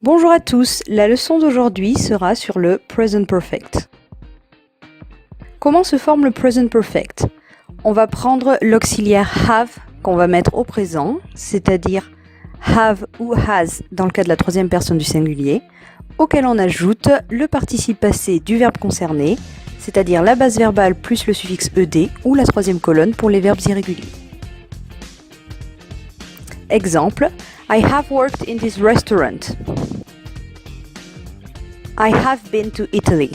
Bonjour à tous, la leçon d'aujourd'hui sera sur le Present Perfect. Comment se forme le Present Perfect? On va prendre l'auxiliaire have qu'on va mettre au présent, c'est-à-dire have ou has dans le cas de la troisième personne du singulier, auquel on ajoute le participe passé du verbe concerné, c'est-à-dire la base verbale plus le suffixe ed ou la troisième colonne pour les verbes irréguliers. Exemple, I have worked in this restaurant. I have been to Italy.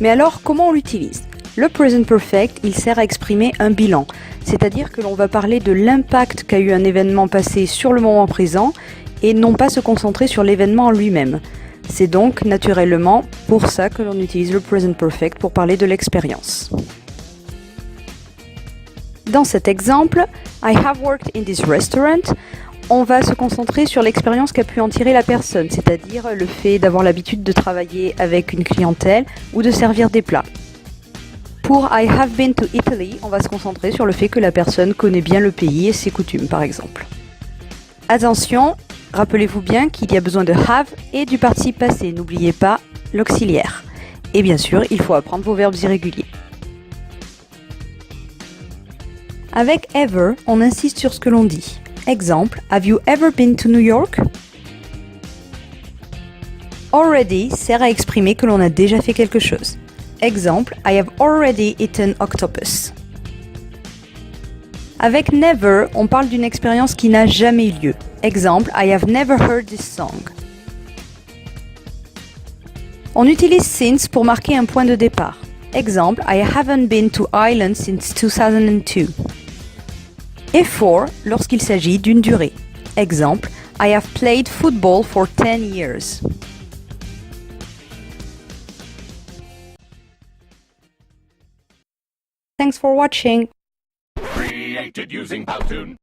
Mais alors, comment on l'utilise? Le present perfect, il sert à exprimer un bilan, c'est-à-dire que l'on va parler de l'impact qu'a eu un événement passé sur le moment présent et non pas se concentrer sur l'événement en lui-même. C'est donc naturellement pour ça que l'on utilise le present perfect pour parler de l'expérience. Dans cet exemple, I have worked in this restaurant, on va se concentrer sur l'expérience qu'a pu en tirer la personne, c'est-à-dire le fait d'avoir l'habitude de travailler avec une clientèle ou de servir des plats. Pour I have been to Italy, on va se concentrer sur le fait que la personne connaît bien le pays et ses coutumes, par exemple. Attention, rappelez-vous bien qu'il y a besoin de have et du participe passé, n'oubliez pas l'auxiliaire. Et bien sûr, il faut apprendre vos verbes irréguliers. Avec ever, on insiste sur ce que l'on dit. Exemple, have you ever been to New York? Already sert à exprimer que l'on a déjà fait quelque chose. Exemple, I have already eaten octopus. Avec never, on parle d'une expérience qui n'a jamais eu lieu. Exemple, I have never heard this song. On utilise since pour marquer un point de départ. Exemple, I haven't been to Ireland since 2002. Et for lorsqu'il s'agit d'une durée. Exemple, I have played football for 10 years. Thanks for watching. Created using Powtoon.